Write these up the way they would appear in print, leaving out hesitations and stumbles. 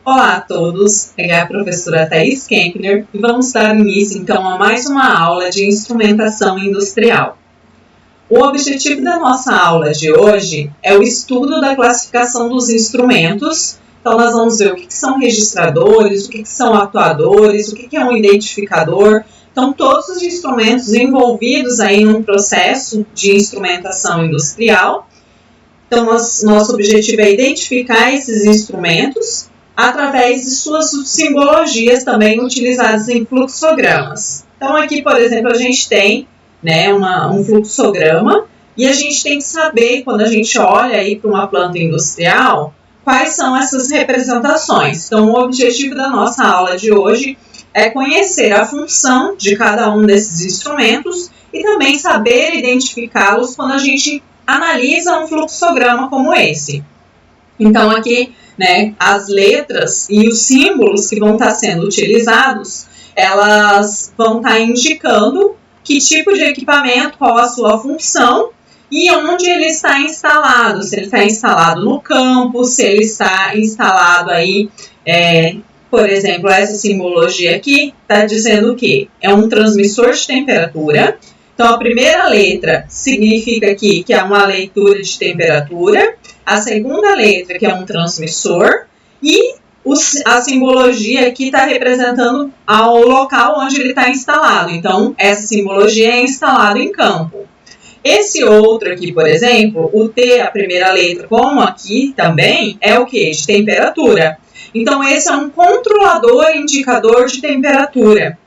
Olá a todos, aqui é a professora Thaís Kempner e vamos dar início então a mais uma aula de instrumentação industrial. O objetivo da nossa aula de hoje é o estudo da classificação dos instrumentos. Então nós vamos ver o que são registradores, o que são atuadores, o que é um identificador. Então todos os instrumentos envolvidos aí num processo de instrumentação industrial. Então nosso objetivo é identificar esses instrumentos através de suas simbologias também utilizadas em fluxogramas. Então aqui, por exemplo, a gente tem um fluxograma e a gente tem que saber, quando a gente olha aí para uma planta industrial, quais são essas representações. Então o objetivo da nossa aula de hoje é conhecer a função de cada um desses instrumentos e também saber identificá-los quando a gente analisa um fluxograma como esse. Então aqui, as letras e os símbolos que vão estar sendo utilizados, elas vão estar indicando que tipo de equipamento, qual a sua função e onde ele está instalado. Se ele está instalado no campo, se ele está instalado aí, por exemplo, essa simbologia aqui está dizendo o quê? É um transmissor de temperatura. Então, a primeira letra significa aqui que é uma leitura de temperatura. A segunda letra, que é um transmissor. E a simbologia aqui está representando o local onde ele está instalado. Então, essa simbologia é instalado em campo. Esse outro aqui, por exemplo, o T, a primeira letra, como aqui também, é o quê? De temperatura. Então, esse é um controlador indicador de temperatura.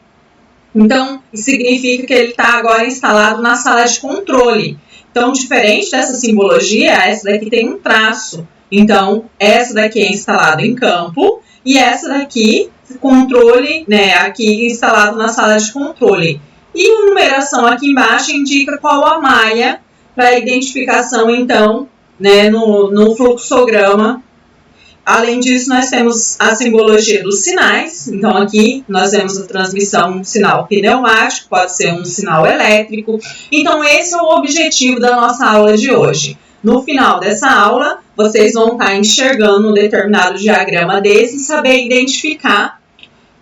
Então, significa que ele está agora instalado na sala de controle. Então, diferente dessa simbologia, essa daqui tem um traço. Então, essa daqui é instalada em campo e essa daqui, controle, aqui instalado na sala de controle. E a numeração aqui embaixo indica qual a malha para identificação, então, no fluxograma. Além disso, nós temos a simbologia dos sinais. Então, aqui nós temos a transmissão, um sinal pneumático, pode ser um sinal elétrico. Então, esse é o objetivo da nossa aula de hoje. No final dessa aula, vocês vão estar enxergando um determinado diagrama desse e saber identificar.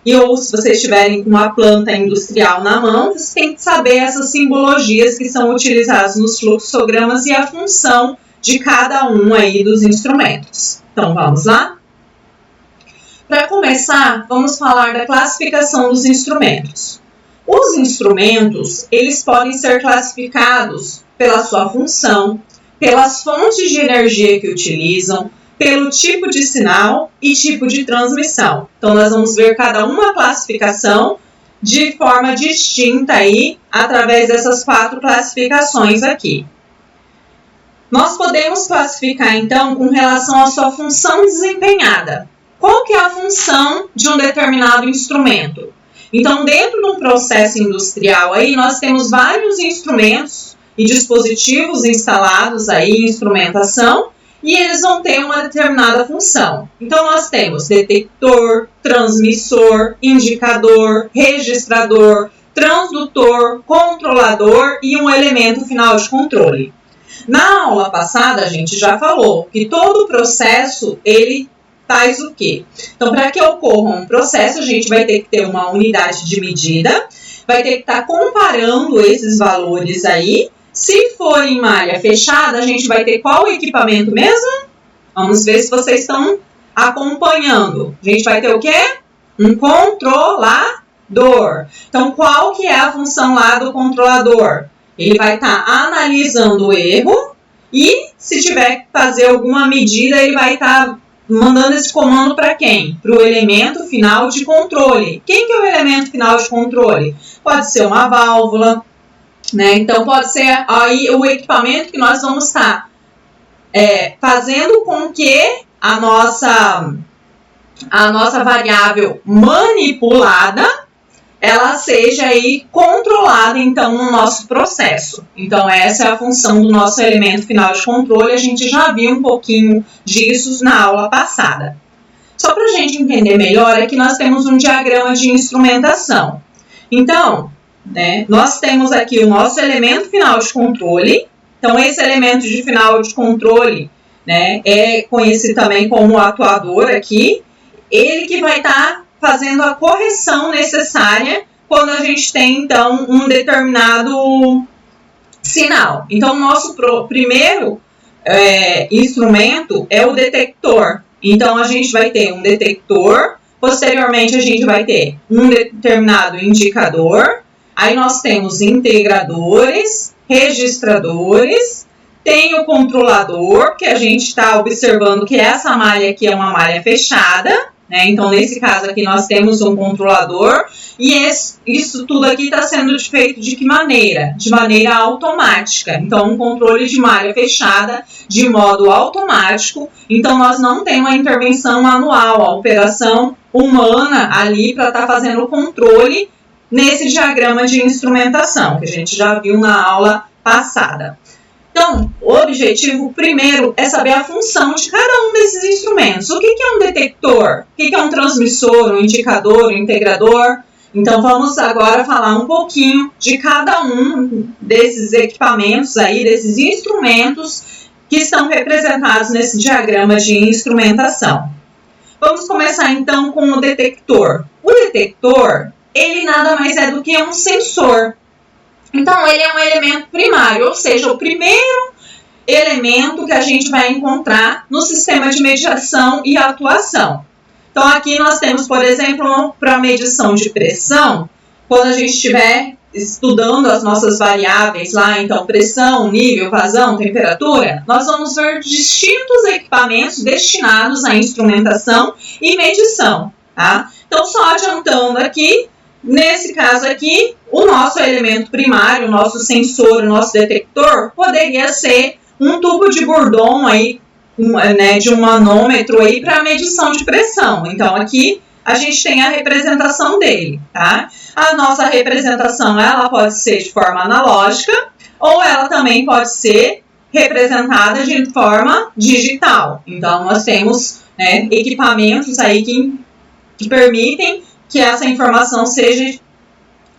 Ou se vocês estiverem com uma planta industrial na mão, vocês têm que saber essas simbologias que são utilizadas nos fluxogramas e a função de cada um aí dos instrumentos. Então, vamos lá? Para começar, vamos falar da classificação dos instrumentos. Os instrumentos, eles podem ser classificados pela sua função, pelas fontes de energia que utilizam, pelo tipo de sinal e tipo de transmissão. Então, nós vamos ver cada uma classificação de forma distinta aí, através dessas 4 classificações aqui. Nós podemos classificar, então, com relação à sua função desempenhada. Qual que é a função de um determinado instrumento? Então, dentro de um processo industrial, aí, nós temos vários instrumentos e dispositivos instalados aí em instrumentação e eles vão ter uma determinada função. Então, nós temos detector, transmissor, indicador, registrador, transdutor, controlador e um elemento final de controle. Na aula passada, a gente já falou que todo o processo, ele faz o quê? Então, para que ocorra um processo, a gente vai ter que ter uma unidade de medida, vai ter que estar comparando esses valores aí. Se for em malha fechada, a gente vai ter qual equipamento mesmo? Vamos ver se vocês estão acompanhando. A gente vai ter o quê? Um controlador. Então, qual que é a função lá do controlador? Ele vai estar analisando o erro e, se tiver que fazer alguma medida, ele vai estar mandando esse comando para quem? Para o elemento final de controle. Quem que é o elemento final de controle? Pode ser uma válvula, Então, pode ser aí o equipamento que nós vamos estar fazendo com que a nossa variável manipulada ela seja aí controlada, então, no nosso processo. Então, essa é a função do nosso elemento final de controle. A gente já viu um pouquinho disso na aula passada. Só para a gente entender melhor, aqui nós temos um diagrama de instrumentação. Então, nós temos aqui o nosso elemento final de controle. Então, esse elemento de final de controle é conhecido também como atuador aqui. ele que vai estar fazendo a correção necessária quando a gente tem, então, um determinado sinal. Então, o nosso primeiro instrumento é o detector. Então, a gente vai ter um detector, posteriormente a gente vai ter um determinado indicador, aí nós temos integradores, registradores, tem o controlador, que a gente está observando que essa malha aqui é uma malha fechada, né? Então, nesse caso aqui, nós temos um controlador e isso tudo aqui está sendo feito de que maneira? De maneira automática. Então, um controle de malha fechada de modo automático. Então, nós não temos uma intervenção manual, a operação humana ali para estar fazendo o controle nesse diagrama de instrumentação, que a gente já viu na aula passada. Então, o objetivo primeiro é saber a função de cada um desses instrumentos. O que é um detector? O que é um transmissor, um indicador, um integrador? Então, vamos agora falar um pouquinho de cada um desses equipamentos aí, desses instrumentos que estão representados nesse diagrama de instrumentação. Vamos começar então com o detector. O detector, ele nada mais é do que um sensor. Então, ele é um elemento primário, ou seja, o primeiro elemento que a gente vai encontrar no sistema de medição e atuação. Então, aqui nós temos, por exemplo, para medição de pressão, quando a gente estiver estudando as nossas variáveis lá, então pressão, nível, vazão, temperatura, nós vamos ver distintos equipamentos destinados à instrumentação e medição, tá? Então, só adiantando aqui, nesse caso aqui, o nosso elemento primário, o nosso sensor, o nosso detector, poderia ser um tubo de Bourdon aí, né, de um manômetro aí para medição de pressão. Então, aqui a gente tem a representação dele, tá? A nossa representação, ela pode ser de forma analógica ou ela também pode ser representada de forma digital. Então, nós temos, né, equipamentos aí que permitem que essa informação seja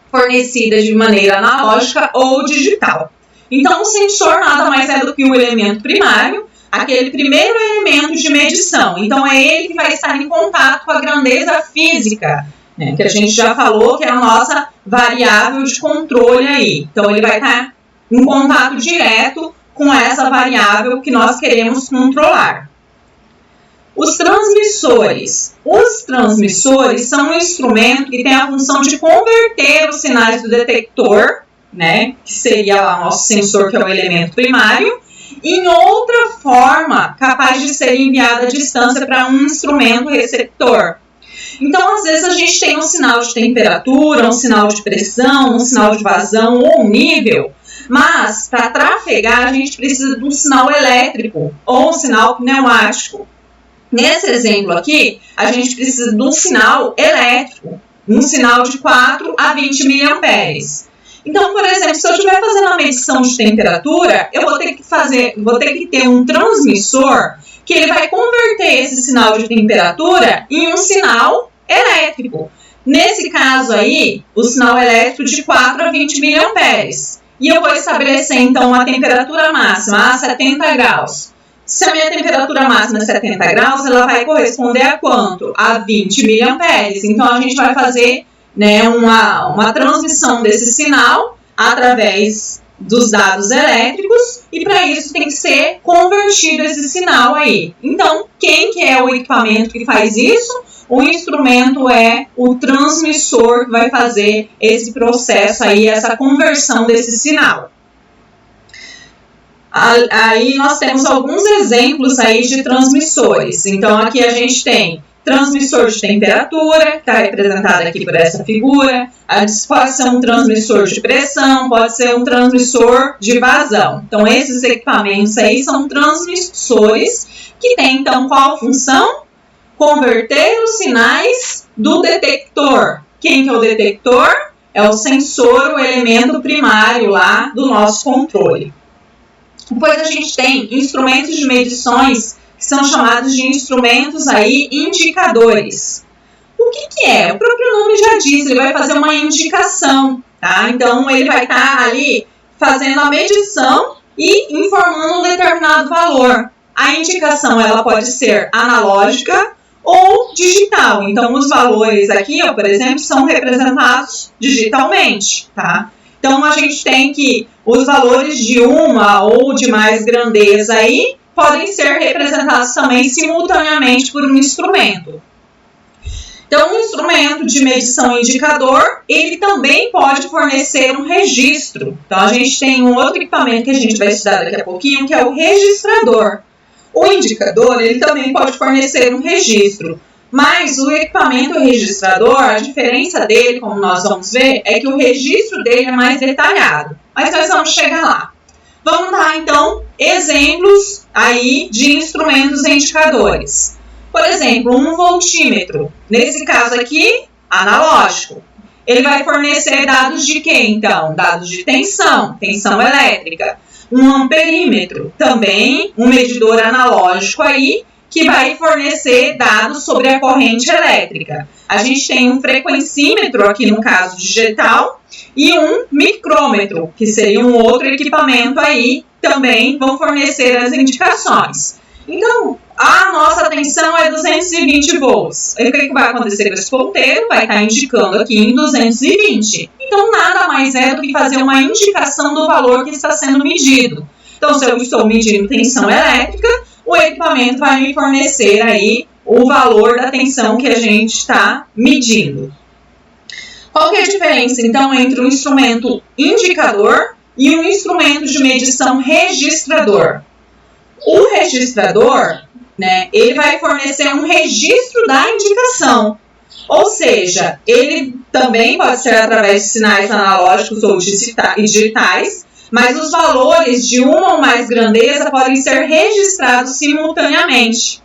fornecida de maneira analógica ou digital. Então, o sensor nada mais é do que um elemento primário, aquele primeiro elemento de medição. Então, é ele que vai estar em contato com a grandeza física, né, que a gente já falou que é a nossa variável de controle aí. Então, ele vai estar em contato direto com essa variável que nós queremos controlar. Os transmissores. Os transmissores são um instrumento que tem a função de converter os sinais do detector, né, que seria lá o nosso sensor, que é o elemento primário, em outra forma capaz de ser enviada à distância para um instrumento receptor. Então, às vezes, a gente tem um sinal de temperatura, um sinal de pressão, um sinal de vazão ou um nível, mas para trafegar a gente precisa de um sinal elétrico ou um sinal pneumático. Nesse exemplo aqui, a gente precisa de um sinal elétrico, um sinal de 4 a 20 miliamperes. Então, por exemplo, se eu estiver fazendo a medição de temperatura, eu vou ter que ter um transmissor que ele vai converter esse sinal de temperatura em um sinal elétrico. Nesse caso aí, o sinal elétrico de 4 a 20 miliamperes. E eu vou estabelecer, então, uma temperatura máxima a 70 graus. Se a minha temperatura máxima é 70 graus, ela vai corresponder a quanto? A 20 miliamperes. Então, a gente vai fazer, né, uma transmissão desse sinal através dos dados elétricos e para isso tem que ser convertido esse sinal aí. Então, quem que é o equipamento que faz isso? O instrumento é o transmissor que vai fazer esse processo aí, essa conversão desse sinal. Aí nós temos alguns exemplos aí de transmissores. Então, aqui a gente tem transmissor de temperatura, que está representado aqui por essa figura. Pode ser um transmissor de pressão, pode ser um transmissor de vazão. Então, esses equipamentos aí são transmissores que têm, então, qual função? Converter os sinais do detector. Quem que é o detector? É o sensor, o elemento primário lá do nosso controle. Depois a gente tem instrumentos de medições que são chamados de instrumentos aí indicadores. O que é? O próprio nome já diz, ele vai fazer uma indicação, tá? Então, ele vai estar ali fazendo a medição e informando um determinado valor. A indicação, ela pode ser analógica ou digital. Então, os valores aqui, ó, por exemplo, são representados digitalmente, tá? Então, a gente tem que os valores de uma ou de mais grandeza aí podem ser representados também simultaneamente por um instrumento. Então, um instrumento de medição indicador, ele também pode fornecer um registro. Então, a gente tem um outro equipamento que a gente vai estudar daqui a pouquinho, que é o registrador. O indicador, ele também pode fornecer um registro. Mas o equipamento registrador, a diferença dele, como nós vamos ver, é que o registro dele é mais detalhado. Mas nós vamos chegar lá. Vamos dar, então, exemplos aí de instrumentos indicadores. Por exemplo, um voltímetro. Nesse caso aqui, analógico. Ele vai fornecer dados de quê, então? Dados de tensão, tensão elétrica. Um amperímetro, também um medidor analógico aí, que vai fornecer dados sobre a corrente elétrica. A gente tem um frequencímetro, aqui no caso digital, e um micrômetro, que seria um outro equipamento aí, também vão fornecer as indicações. Então, a nossa tensão é 220 volts. E o que vai acontecer com esse ponteiro? Vai estar indicando aqui em 220. Então, nada mais é do que fazer uma indicação do valor que está sendo medido. Então, se eu estou medindo tensão elétrica, o equipamento vai me fornecer aí o valor da tensão que a gente está medindo. Qual que é a diferença, então, entre um instrumento indicador e um instrumento de medição registrador? O registrador, né, ele vai fornecer um registro da indicação. Ou seja, ele também pode ser através de sinais analógicos ou digitais, mas os valores de uma ou mais grandeza podem ser registrados simultaneamente.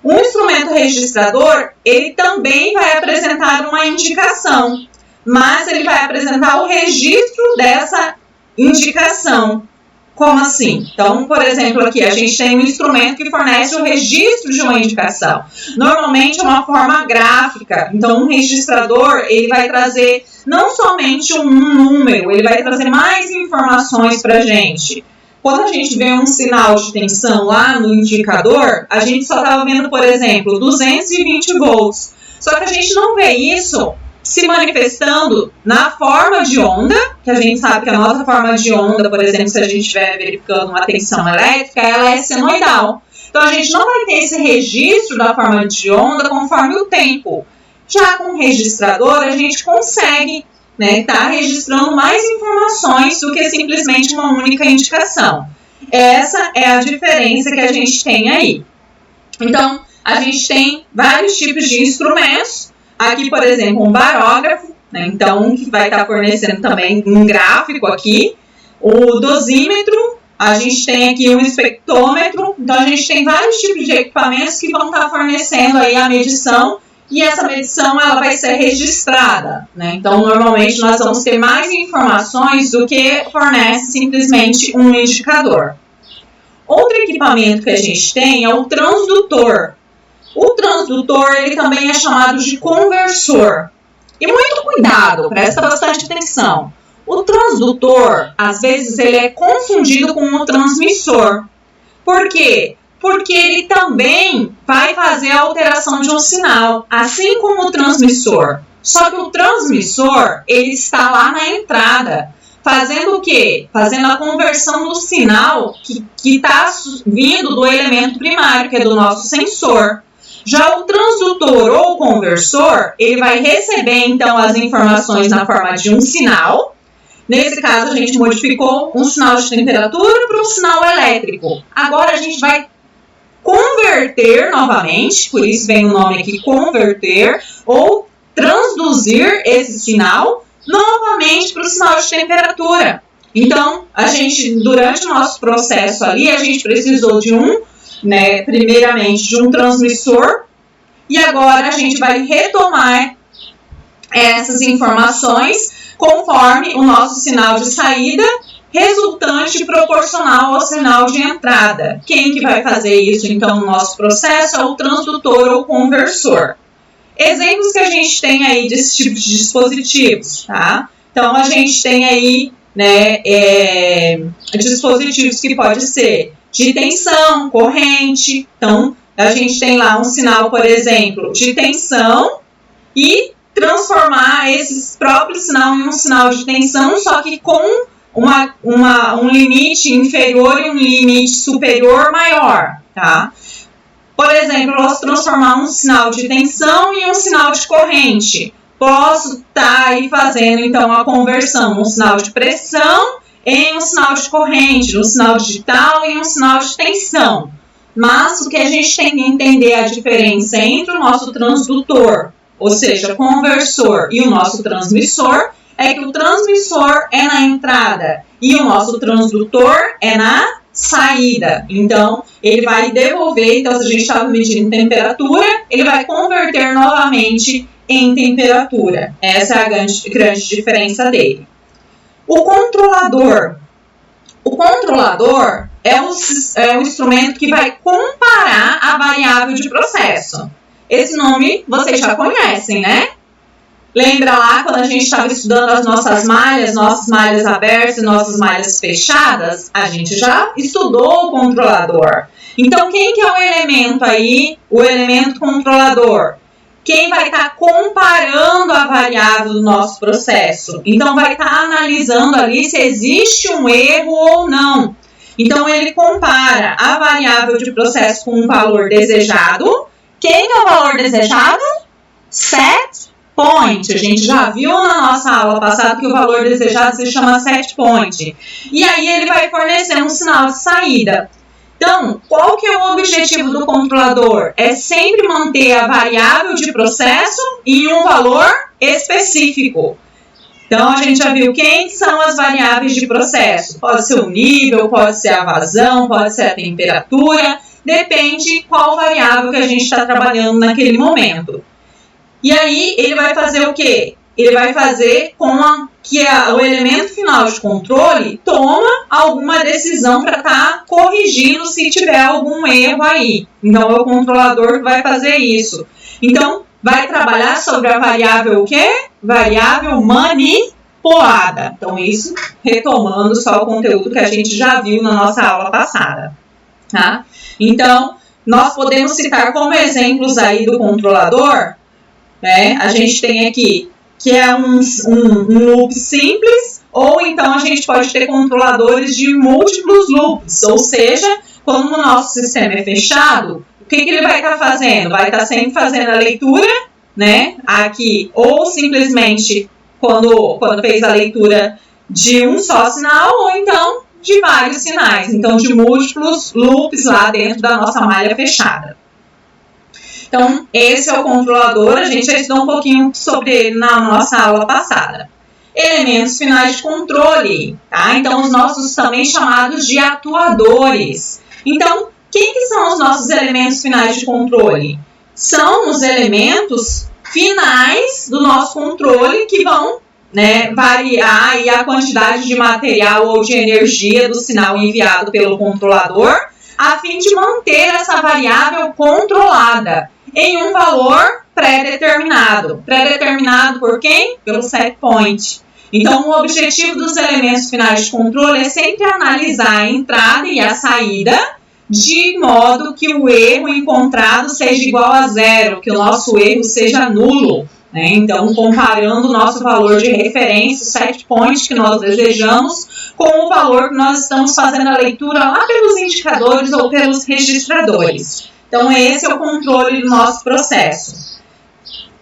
Um instrumento registrador, ele também vai apresentar uma indicação, mas ele vai apresentar o registro dessa indicação. Como assim? Então, por exemplo, aqui a gente tem um instrumento que fornece o registro de uma indicação. Normalmente é uma forma gráfica. Então, um registrador, ele vai trazer não somente um número, ele vai trazer mais informações para a gente. Quando a gente vê um sinal de tensão lá no indicador, a gente só estava vendo, por exemplo, 220 volts. Só que a gente não vê isso se manifestando na forma de onda, que a gente sabe que a nossa forma de onda, por exemplo, se a gente estiver verificando uma tensão elétrica, ela é senoidal. Então, a gente não vai ter esse registro da forma de onda conforme o tempo. Já com o registrador, a gente consegue tá registrando mais informações do que simplesmente uma única indicação. Essa é a diferença que a gente tem aí. Então, a gente tem vários tipos de instrumentos. Aqui, por exemplo, um barógrafo, né? Então, que vai estar fornecendo também um gráfico aqui. O dosímetro, a gente tem aqui um espectrômetro. Então, a gente tem vários tipos de equipamentos que vão estar fornecendo aí a medição. E essa medição ela vai ser registrada, né? Então, normalmente, nós vamos ter mais informações do que fornece simplesmente um indicador. Outro equipamento que a gente tem é o transdutor. O transdutor, ele também é chamado de conversor. E muito cuidado, presta bastante atenção. O transdutor, às vezes, ele é confundido com o transmissor. Por quê? Porque ele também vai fazer a alteração de um sinal, assim como o transmissor. Só que o transmissor, ele está lá na entrada, fazendo o quê? Fazendo a conversão do sinal que está vindo do elemento primário, que é do nosso sensor. Já o transdutor ou conversor, ele vai receber, então, as informações na forma de um sinal. Nesse caso, a gente modificou um sinal de temperatura para um sinal elétrico. Agora, a gente vai converter novamente, por isso vem o nome aqui, converter, ou transduzir esse sinal novamente para o sinal de temperatura. Então, a gente, durante o nosso processo ali, a gente precisou de primeiramente de um transmissor, e agora a gente vai retomar essas informações conforme o nosso sinal de saída resultante proporcional ao sinal de entrada. Quem que vai fazer isso, então, no nosso processo é o transdutor ou conversor. Exemplos que a gente tem aí desse tipo de dispositivos, tá? Então, a gente tem aí, dispositivos que pode ser de tensão, corrente. Então, a gente tem lá um sinal, por exemplo, de tensão e transformar esse próprio sinal em um sinal de tensão, só que com um limite inferior e um limite superior maior, tá? Por exemplo, eu posso transformar um sinal de tensão em um sinal de corrente. Posso estar aí fazendo, então, a conversão de um sinal de pressão em um sinal de corrente, um sinal digital em um sinal de tensão. Mas o que a gente tem que entender é a diferença entre o nosso transdutor, ou seja, conversor, e o nosso transmissor, é que o transmissor é na entrada e o nosso transdutor é na saída. Então, ele vai devolver, então se a gente estava medindo temperatura, ele vai converter novamente em temperatura. Essa é a grande diferença dele. O controlador. O controlador é um instrumento que vai comparar a variável de processo. Esse nome vocês já conhecem, né? Lembra lá quando a gente estava estudando as nossas malhas abertas e nossas malhas fechadas? A gente já estudou o controlador. Então, quem que é o elemento aí? O elemento controlador. Quem vai estar comparando a variável do nosso processo. Então, vai estar analisando ali se existe um erro ou não. Então, ele compara a variável de processo com um valor desejado. Quem é o valor desejado? Set point. A gente já viu na nossa aula passada que o valor desejado se chama set point. E aí, ele vai fornecer um sinal de saída. Então, qual que é o objetivo do controlador? É sempre manter a variável de processo em um valor específico. Então, a gente já viu quem são as variáveis de processo. Pode ser o nível, pode ser a vazão, pode ser a temperatura. Depende qual variável que a gente está trabalhando naquele momento. E aí, ele vai fazer o quê? Ele vai fazer com que o elemento final de controle toma alguma decisão para estar corrigindo se tiver algum erro aí. Então, é o controlador que vai fazer isso. Então, vai trabalhar sobre a variável o quê? Variável manipulada. Então, isso retomando só o conteúdo que a gente já viu na nossa aula passada. Tá? Então, nós podemos citar como exemplos aí do controlador, né? A gente tem aqui que é um loop simples, ou então a gente pode ter controladores de múltiplos loops, ou seja, como o nosso sistema é fechado, o que ele vai estar fazendo? Vai estar sempre fazendo a leitura, né, aqui, ou simplesmente quando fez a leitura de um só sinal, ou então de vários sinais, então de múltiplos loops lá dentro da nossa malha fechada. Então, esse é o controlador, a gente já estudou um pouquinho sobre ele na nossa aula passada. Elementos finais de controle, tá? Então, os nossos também chamados de atuadores. Então, quem que são os nossos elementos finais de controle? São os elementos finais do nosso controle que vão, né, variar aí a quantidade de material ou de energia do sinal enviado pelo controlador, a fim de manter essa variável controlada em um valor pré-determinado. Pré-determinado por quem? Pelo set point. Então, o objetivo dos elementos finais de controle é sempre analisar a entrada e a saída de modo que o erro encontrado seja igual a zero, que o nosso erro seja nulo. Né? Então, comparando o nosso valor de referência, o set point que nós desejamos, com o valor que nós estamos fazendo a leitura lá pelos indicadores ou pelos registradores. Então, esse é o controle do nosso processo.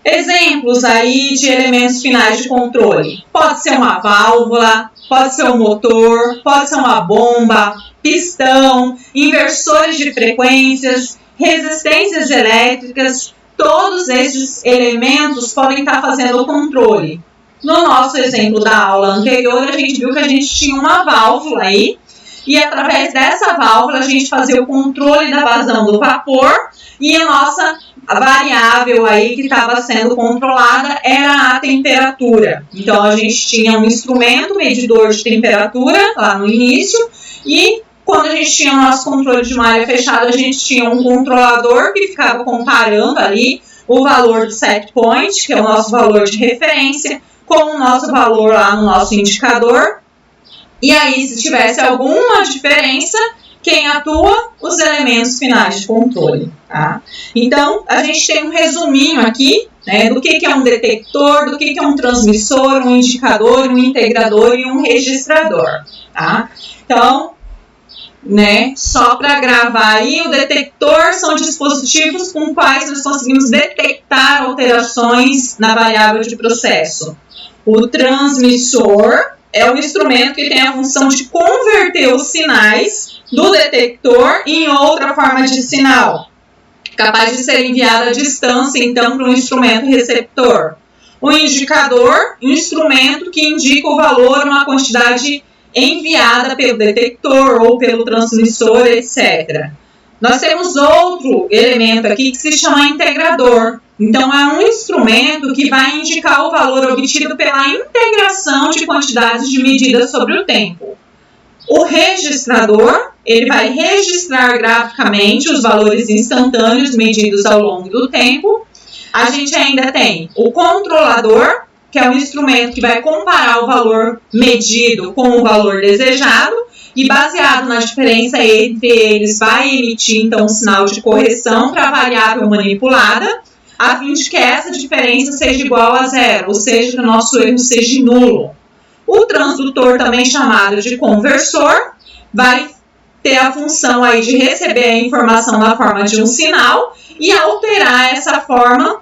Exemplos aí de elementos finais de controle. Pode ser uma válvula, pode ser um motor, pode ser uma bomba, pistão, inversores de frequências, resistências elétricas. Todos esses elementos podem estar fazendo o controle. No nosso exemplo da aula anterior, a gente viu que a gente tinha uma válvula aí, e através dessa válvula a gente fazia o controle da vazão do vapor, e a nossa variável aí que estava sendo controlada era a temperatura. Então, a gente tinha um instrumento medidor de temperatura lá no início, e quando a gente tinha o nosso controle de malha fechada, a gente tinha um controlador que ficava comparando ali o valor do set point, que é o nosso valor de referência, com o nosso valor lá no nosso indicador. E aí, se tivesse alguma diferença, o Quem atua? Os elementos finais de controle. Tá? Então, a gente tem um resuminho aqui, né, do que é um detector, do que é um transmissor, um indicador, um integrador e um registrador. Tá? Então, né, só para gravar aí, o detector são dispositivos com quais nós conseguimos detectar alterações na variável de processo. O transmissor é um instrumento que tem a função de converter os sinais do detector em outra forma de sinal, capaz de ser enviado à distância, então, para um instrumento receptor. O indicador, instrumento que indica o valor, uma quantidade enviada pelo detector ou pelo transmissor, etc. Nós temos outro elemento aqui que se chama integrador. Então, é um instrumento que vai indicar o valor obtido pela integração de quantidades de medidas sobre o tempo. O registrador, ele vai registrar graficamente os valores instantâneos medidos ao longo do tempo. A gente ainda tem o controlador, que é um instrumento que vai comparar o valor medido com o valor desejado e, baseado na diferença entre eles, vai emitir, então, um sinal de correção para a variável manipulada, a fim de que essa diferença seja igual a zero, ou seja, que o nosso erro seja nulo. O transdutor, também chamado de conversor, vai ter a função aí de receber a informação na forma de um sinal e alterar essa forma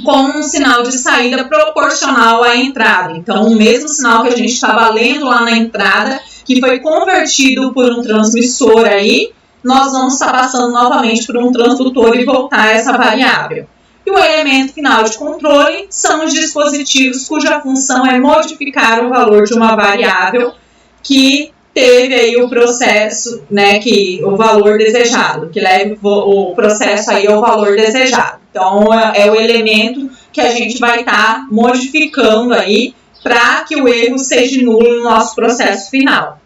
com um sinal de saída proporcional à entrada. Então, o mesmo sinal que a gente estava lendo lá na entrada, que foi convertido por um transmissor aí, nós vamos estar passando novamente por um transdutor e voltar essa variável. E o elemento final de controle são os dispositivos cuja função é modificar o valor de uma variável que teve aí o processo, né, que o valor desejado, que leva o processo aí ao valor desejado. Então, é o elemento que a gente vai estar modificando aí para que o erro seja nulo no nosso processo final.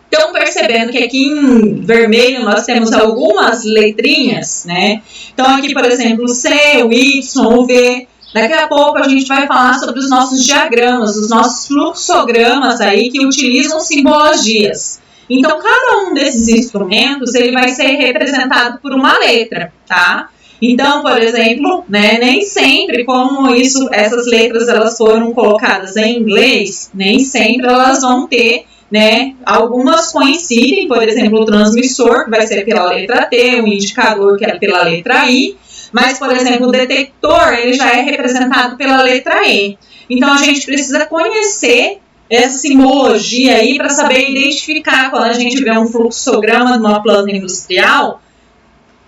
Então, percebendo que aqui em vermelho nós temos algumas letrinhas, né? Então, aqui, por exemplo, o C, o Y, o V. Daqui a pouco a gente vai falar sobre os nossos diagramas, os nossos fluxogramas aí que utilizam simbologias. Então, cada um desses instrumentos, ele vai ser representado por uma letra, tá? Então, por exemplo, né, nem sempre, como essas letras elas foram colocadas em inglês, nem sempre elas vão ter, né, algumas coincidem, por exemplo, o transmissor, que vai ser pela letra T, o indicador, que é pela letra I, mas, por exemplo, o detector, ele já é representado pela letra E. Então, a gente precisa conhecer essa simbologia aí para saber identificar, quando a gente vê um fluxograma de uma planta industrial,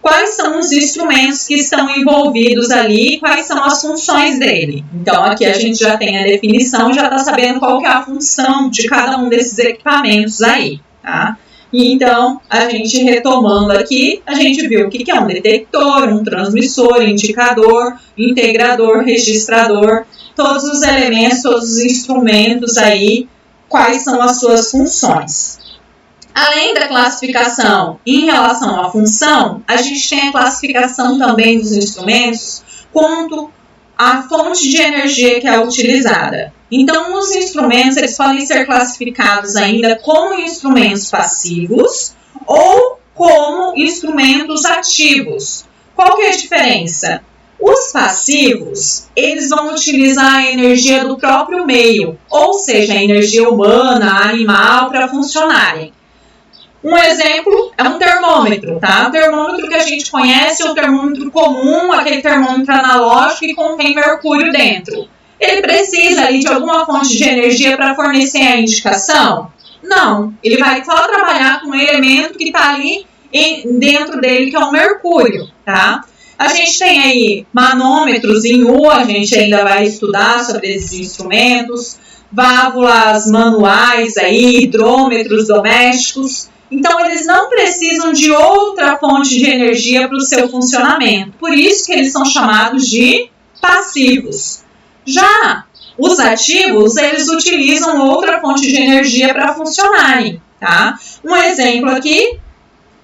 quais são os instrumentos que estão envolvidos ali, quais são as funções dele. Então, aqui a gente já tem a definição, já está sabendo qual que é a função de cada um desses equipamentos aí, tá? E então, a gente retomando aqui, a gente viu o que é um detector, um transmissor, indicador, integrador, registrador, todos os elementos, todos os instrumentos aí, quais são as suas funções. Além da classificação em relação à função, a gente tem a classificação também dos instrumentos quanto à fonte de energia que é utilizada. Então, os instrumentos eles podem ser classificados ainda como instrumentos passivos ou como instrumentos ativos. Qual que é a diferença? Os passivos, eles vão utilizar a energia do próprio meio, ou seja, a energia humana, animal, para funcionarem. Um exemplo é um termômetro, tá? O termômetro que a gente conhece é o termômetro comum, aquele termômetro analógico que contém mercúrio dentro. Ele precisa ali de alguma fonte de energia para fornecer a indicação? Não, ele vai só trabalhar com um elemento que está ali dentro dele, que é o mercúrio, tá? A gente tem aí manômetros em U, a gente ainda vai estudar sobre esses instrumentos, válvulas manuais aí, hidrômetros domésticos. Então, eles não precisam de outra fonte de energia para o seu funcionamento. Por isso que eles são chamados de passivos. Já os ativos, eles utilizam outra fonte de energia para funcionarem, tá? Um exemplo aqui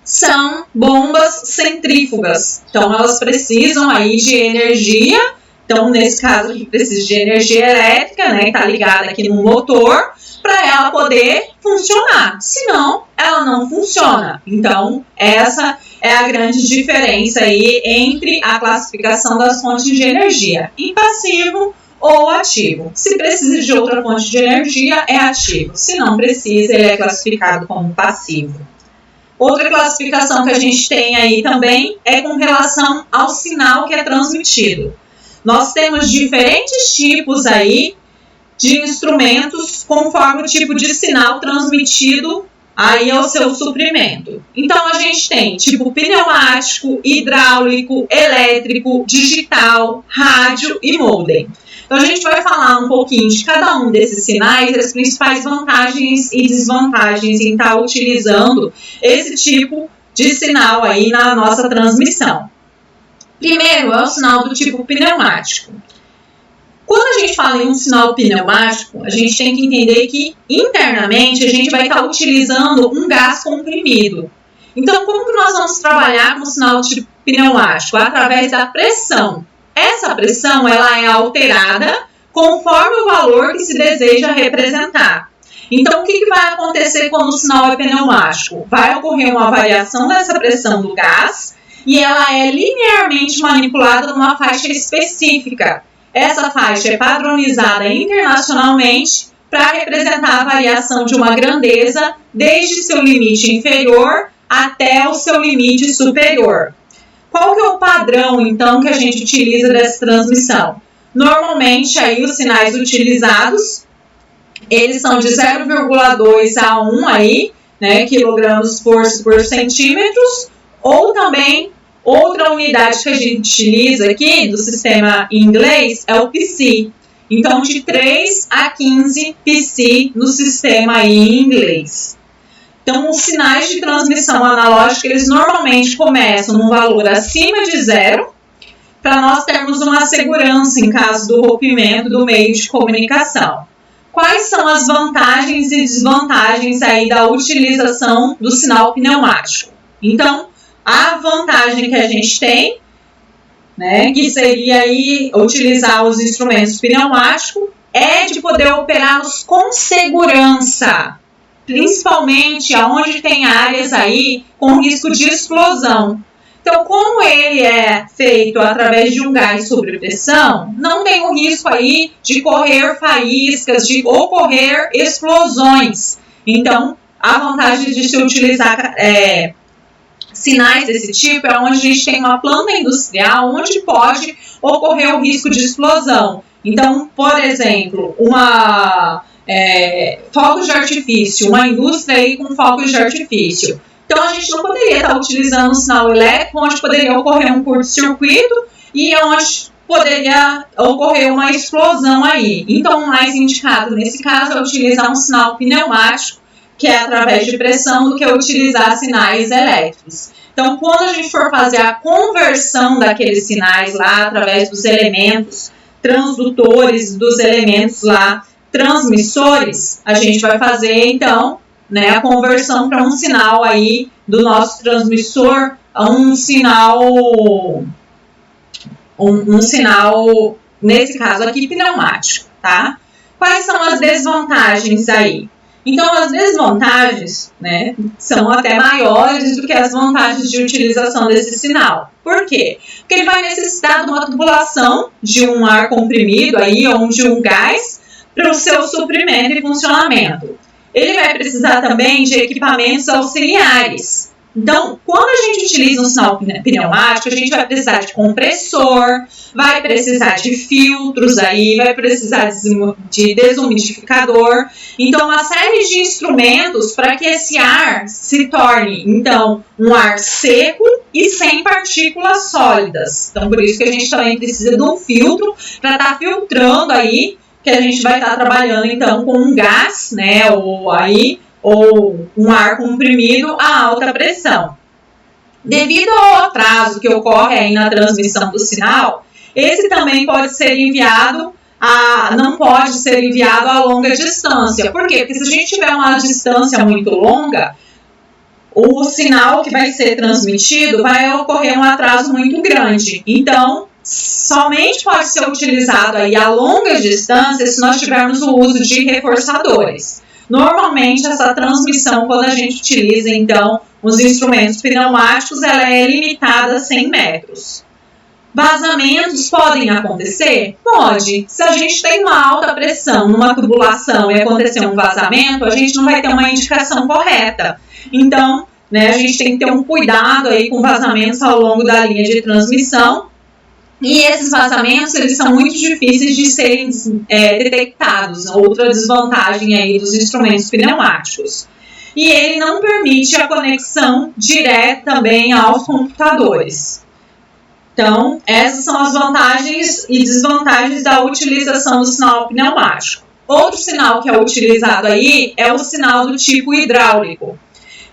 são bombas centrífugas. Então, elas precisam aí de energia Então, nesse caso aqui, precisa de energia elétrica, né, que está ligada aqui no motor, para ela poder funcionar. Senão, ela não funciona. Então, essa é a grande diferença aí entre a classificação das fontes de energia, em passivo ou ativo. Se precisa de outra fonte de energia, é ativo. Se não precisa, ele é classificado como passivo. Outra classificação que a gente tem aí também é com relação ao sinal que é transmitido. Nós temos diferentes tipos aí de instrumentos conforme o tipo de sinal transmitido aí ao seu suprimento. Então, a gente tem tipo pneumático, hidráulico, elétrico, digital, rádio e modem. Então, a gente vai falar um pouquinho de cada um desses sinais, as principais vantagens e desvantagens em estar utilizando esse tipo de sinal aí na nossa transmissão. Primeiro é o sinal do tipo pneumático. Quando a gente fala em um sinal pneumático, a gente tem que entender que internamente a gente vai estar utilizando um gás comprimido. Então, como que nós vamos trabalhar com o sinal de tipo pneumático? Através da pressão. Essa pressão ela é alterada conforme o valor que se deseja representar. Então, o que vai acontecer quando o sinal é pneumático? Vai ocorrer uma variação dessa pressão do gás e ela é linearmente manipulada numa faixa específica. Essa faixa é padronizada internacionalmente para representar a variação de uma grandeza desde seu limite inferior até o seu limite superior. Qual que é o padrão, então, que a gente utiliza dessa transmissão? Normalmente, aí, os sinais utilizados, eles são de 0,2 a 1 aí, né, quilogramas por centímetros, ou também outra unidade que a gente utiliza aqui do sistema em inglês é o psi. Então, de 3 a 15 psi no sistema aí em inglês. Então, os sinais de transmissão analógica, eles normalmente começam num valor acima de 0, para nós termos uma segurança em caso do rompimento do meio de comunicação. Quais são as vantagens e desvantagens aí da utilização do sinal pneumático? Então, a vantagem que a gente tem, né, que seria aí utilizar os instrumentos pneumáticos, é de poder operá-los com segurança, principalmente onde tem áreas aí com risco de explosão. Então, como ele é feito através de um gás sob pressão, não tem o risco aí de correr faíscas, de ocorrer explosões. Então, a vantagem de se utilizar sinais desse tipo é onde a gente tem uma planta industrial onde pode ocorrer o risco de explosão. Então, por exemplo, fogos de artifício, uma indústria aí com fogos de artifício. Então, a gente não poderia estar utilizando um sinal elétrico onde poderia ocorrer um curto-circuito e onde poderia ocorrer uma explosão aí. Então, o mais indicado nesse caso é utilizar um sinal pneumático, que é através de pressão, do que utilizar sinais elétricos. Então, quando a gente for fazer a conversão daqueles sinais lá, através dos elementos transdutores, dos elementos lá transmissores, a gente vai fazer, então, né, a conversão para um sinal aí do nosso transmissor, a um sinal, nesse caso aqui, pneumático, tá? Quais são as desvantagens aí? Então, as desvantagens, né, são até maiores do que as vantagens de utilização desse sinal. Por quê? Porque ele vai necessitar de uma tubulação de um ar comprimido aí, ou de um gás, para o seu suprimento e funcionamento. Ele vai precisar também de equipamentos auxiliares. Então, quando a gente utiliza um sinal pneumático, a gente vai precisar de compressor, vai precisar de filtros aí, vai precisar de desumidificador. Então, uma série de instrumentos para que esse ar se torne, então, um ar seco e sem partículas sólidas. Então, por isso que a gente também precisa de um filtro para estar filtrando aí, que a gente vai estar trabalhando, então, com um gás, né, ou um ar comprimido a alta pressão. Devido ao atraso que ocorre aí na transmissão do sinal, esse também pode ser enviado não pode ser enviado a longa distância. Por quê? Porque se a gente tiver uma distância muito longa, o sinal que vai ser transmitido vai ocorrer um atraso muito grande. Então, somente pode ser utilizado aí a longas distâncias se nós tivermos o uso de reforçadores. Normalmente, essa transmissão, quando a gente utiliza, então, os instrumentos pneumáticos, ela é limitada a 100 metros. Vazamentos podem acontecer? Pode. Se a gente tem uma alta pressão numa tubulação e acontecer um vazamento, a gente não vai ter uma indicação correta. Então, né, a gente tem que ter um cuidado aí com vazamentos ao longo da linha de transmissão. E esses vazamentos, eles são muito difíceis de serem detectados. Outra desvantagem aí dos instrumentos pneumáticos. E ele não permite a conexão direta também aos computadores. Então, essas são as vantagens e desvantagens da utilização do sinal pneumático. Outro sinal que é utilizado aí é o sinal do tipo hidráulico.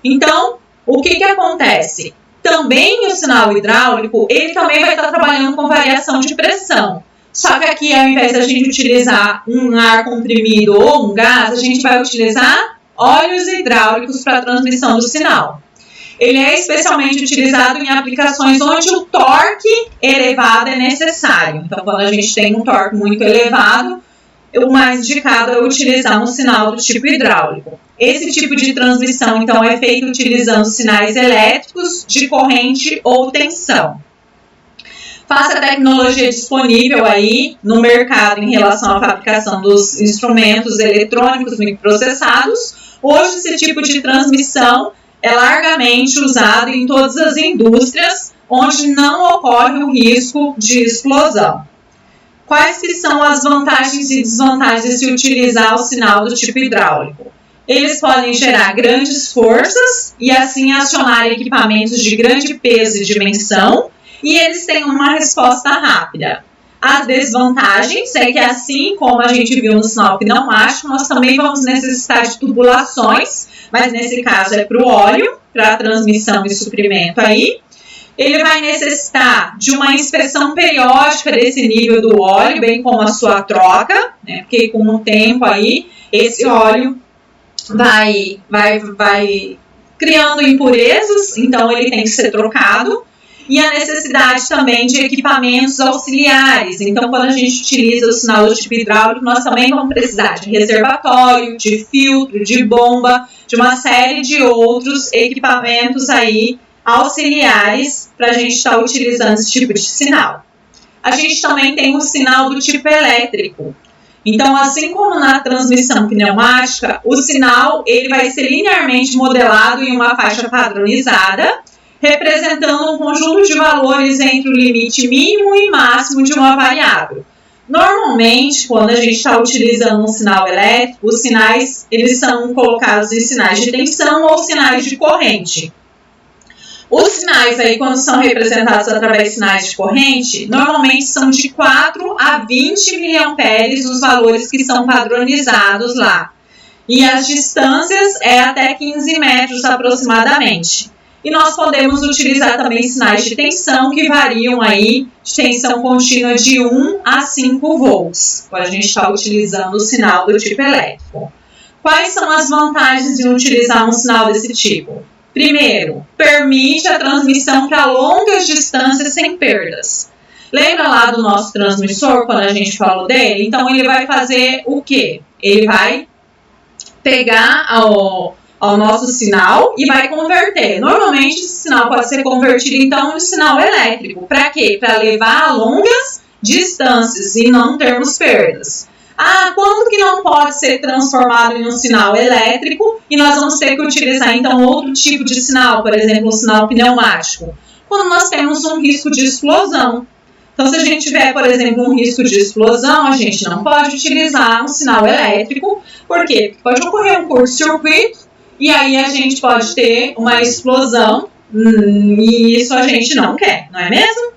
Então, o que acontece? Também o sinal hidráulico, ele também vai estar trabalhando com variação de pressão. Só que aqui, ao invés da gente utilizar um ar comprimido ou um gás, a gente vai utilizar óleos hidráulicos para a transmissão do sinal. Ele é especialmente utilizado em aplicações onde o torque elevado é necessário. Então, quando a gente tem um torque muito elevado, o mais indicado é utilizar um sinal do tipo hidráulico. Esse tipo de transmissão, então, é feito utilizando sinais elétricos de corrente ou tensão. Face à tecnologia disponível aí no mercado em relação à fabricação dos instrumentos eletrônicos microprocessados, hoje esse tipo de transmissão é largamente usado em todas as indústrias onde não ocorre o risco de explosão. Quais que são as vantagens e desvantagens de se utilizar o sinal do tipo hidráulico? Eles podem gerar grandes forças e assim acionar equipamentos de grande peso e dimensão, e eles têm uma resposta rápida. As desvantagens é que, assim como a gente viu no sinal pneumático, nós também vamos necessitar de tubulações, mas nesse caso é para o óleo, para a transmissão e suprimento aí. Ele vai necessitar de uma inspeção periódica desse nível do óleo, bem como a sua troca, né? Porque com o tempo aí, esse óleo vai criando impurezas, então ele tem que ser trocado. E a necessidade também de equipamentos auxiliares. Então, quando a gente utiliza o sinal do tipo hidráulico, nós também vamos precisar de reservatório, de filtro, de bomba, de uma série de outros equipamentos aí auxiliares para a gente estar utilizando esse tipo de sinal. A gente também tem o sinal do tipo elétrico. Então, assim como na transmissão pneumática, o sinal ele vai ser linearmente modelado em uma faixa padronizada, representando um conjunto de valores entre o limite mínimo e máximo de uma variável. Normalmente, quando a gente está utilizando um sinal elétrico, os sinais eles são colocados em sinais de tensão ou sinais de corrente. Os sinais aí, quando são representados através de sinais de corrente, normalmente são de 4 a 20 miliamperes os valores que são padronizados lá. E as distâncias é até 15 metros aproximadamente. E nós podemos utilizar também sinais de tensão que variam aí de tensão contínua de 1 a 5 volts, quando a gente está utilizando o sinal do tipo elétrico. Quais são as vantagens de utilizar um sinal desse tipo? Primeiro, permite a transmissão para longas distâncias sem perdas. Lembra lá do nosso transmissor, quando a gente falou dele? Então, ele vai fazer o quê? Ele vai pegar ao nosso sinal e vai converter. Normalmente, esse sinal pode ser convertido, então, em sinal elétrico. Para quê? Para levar a longas distâncias e não termos perdas. Quando que não pode ser transformado em um sinal elétrico e nós vamos ter que utilizar, então, outro tipo de sinal, por exemplo, um sinal pneumático? Quando nós temos um risco de explosão. Então, se a gente tiver, por exemplo, um risco de explosão, a gente não pode utilizar um sinal elétrico. Por quê? Porque pode ocorrer um curto-circuito e aí a gente pode ter uma explosão e isso a gente não quer, não é mesmo?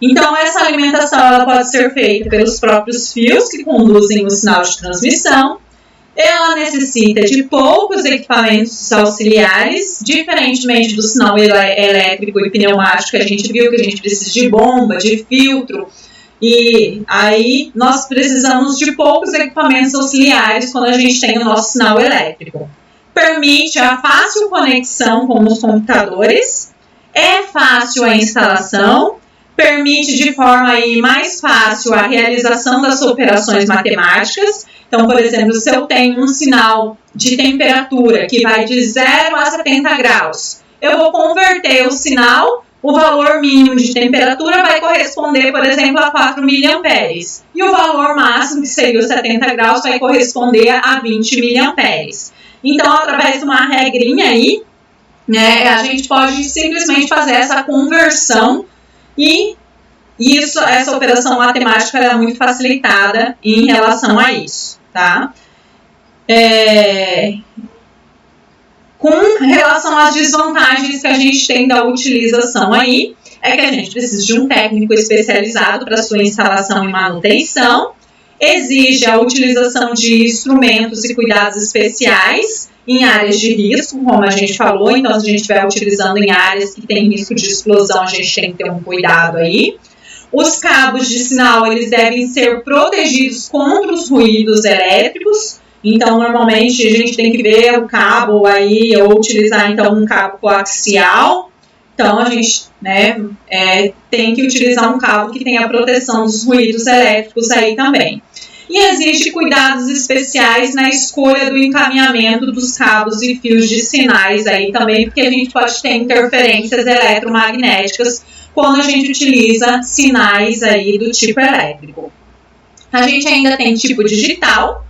Então, essa alimentação ela pode ser feita pelos próprios fios que conduzem o sinal de transmissão. Ela necessita de poucos equipamentos auxiliares, diferentemente do sinal elétrico e pneumático, que a gente viu que a gente precisa de bomba, de filtro. E aí, nós precisamos de poucos equipamentos auxiliares quando a gente tem o nosso sinal elétrico. Permite a fácil conexão com os computadores, é fácil a instalação, permite de forma aí mais fácil a realização das operações matemáticas. Então, por exemplo, se eu tenho um sinal de temperatura que vai de 0 a 70 graus, eu vou converter o sinal, o valor mínimo de temperatura vai corresponder, por exemplo, a 4 miliamperes. E o valor máximo, que seria os 70 graus, vai corresponder a 20 miliamperes. Então, através de uma regrinha aí, né, a gente pode simplesmente fazer essa conversão e essa operação matemática é muito facilitada em relação a isso, tá? Com relação às desvantagens que a gente tem da utilização aí, é que a gente precisa de um técnico especializado para sua instalação e manutenção, exige a utilização de instrumentos e cuidados especiais em áreas de risco, como a gente falou. Então, se a gente estiver utilizando em áreas que tem risco de explosão, a gente tem que ter um cuidado aí. Os cabos de sinal, eles devem ser protegidos contra os ruídos elétricos. Então, normalmente, a gente tem que ver o cabo aí, ou utilizar, então, um cabo coaxial. Então, a gente, né, tem que utilizar um cabo que tenha a proteção dos ruídos elétricos aí também. E exige cuidados especiais na escolha do encaminhamento dos cabos e fios de sinais aí também, porque a gente pode ter interferências eletromagnéticas quando a gente utiliza sinais aí do tipo elétrico. A gente ainda tem tipo digital.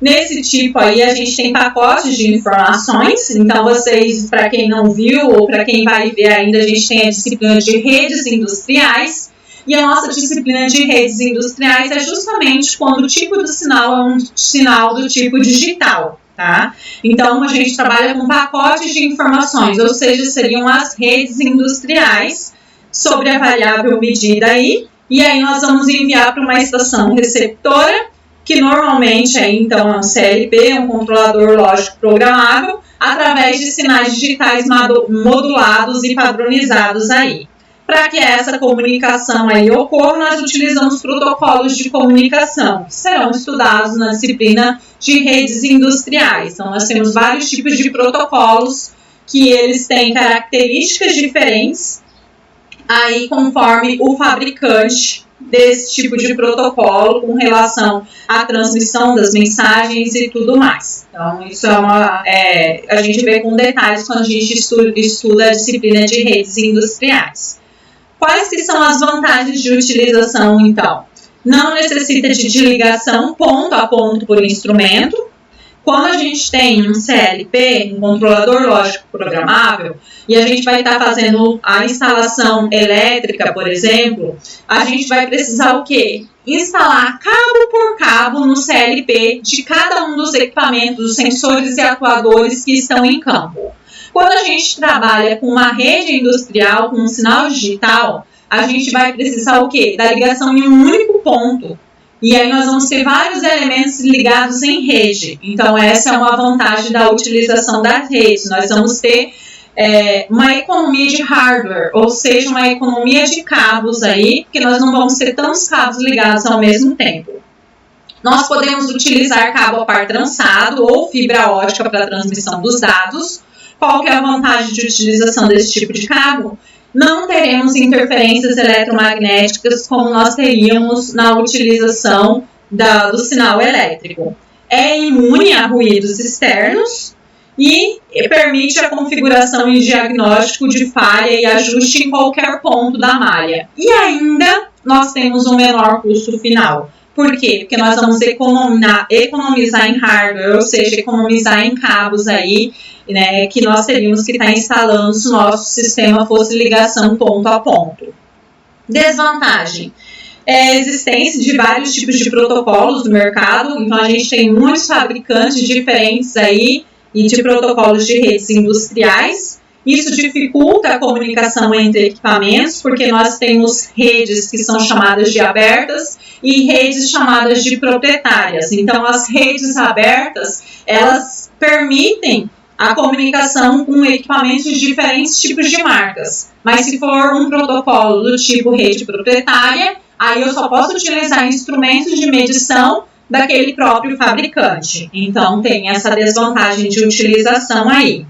Nesse tipo aí, a gente tem pacotes de informações. Então, vocês, para quem não viu ou para quem vai ver ainda, a gente tem a disciplina de redes industriais. E a nossa disciplina de redes industriais é justamente quando o tipo do sinal é um sinal do tipo digital, tá? Então, a gente trabalha com pacotes de informações, ou seja, seriam as redes industriais sobre a variável medida aí. E aí, nós vamos enviar para uma estação receptora, que normalmente é, então, é um CLP, um controlador lógico programável, através de sinais digitais modulados e padronizados aí. Para que essa comunicação aí ocorra, nós utilizamos protocolos de comunicação, que serão estudados na disciplina de redes industriais. Então, nós temos vários tipos de protocolos que eles têm características diferentes, aí conforme o fabricante desse tipo de protocolo com relação à transmissão das mensagens e tudo mais. Então, isso a gente vê com detalhes quando a gente estuda a disciplina de redes industriais. Quais que são as vantagens de utilização, então? Não necessita de ligação ponto a ponto por instrumento. Quando a gente tem um CLP, um controlador lógico programável, e a gente vai estar fazendo a instalação elétrica, por exemplo, a gente vai precisar o quê? Instalar cabo por cabo no CLP de cada um dos equipamentos, dos sensores e atuadores que estão em campo. Quando a gente trabalha com uma rede industrial, com um sinal digital, a gente vai precisar o quê? Da ligação em um único ponto. E aí nós vamos ter vários elementos ligados em rede. Então, essa é uma vantagem da utilização das redes. Nós vamos ter uma economia de hardware, ou seja, uma economia de cabos aí, porque nós não vamos ter tantos cabos ligados ao mesmo tempo. Nós podemos utilizar cabo a par trançado ou fibra ótica para a transmissão dos dados. Qual que é a vantagem de utilização desse tipo de cabo? Não teremos interferências eletromagnéticas como nós teríamos na utilização do sinal elétrico. É imune a ruídos externos e permite a configuração e diagnóstico de falha e ajuste em qualquer ponto da malha. E ainda nós temos um menor custo final. Por quê? Porque nós vamos economizar em hardware, ou seja, economizar em cabos aí, né, que nós teríamos que estar instalando se o nosso sistema fosse ligação ponto a ponto. Desvantagem. A existência de vários tipos de protocolos no mercado, então a gente tem muitos fabricantes diferentes aí e de protocolos de redes industriais. Isso dificulta a comunicação entre equipamentos, porque nós temos redes que são chamadas de abertas e redes chamadas de proprietárias. Então, as redes abertas, elas permitem a comunicação com equipamentos de diferentes tipos de marcas. Mas se for um protocolo do tipo rede proprietária, aí eu só posso utilizar instrumentos de medição daquele próprio fabricante. Então, tem essa desvantagem de utilização aí.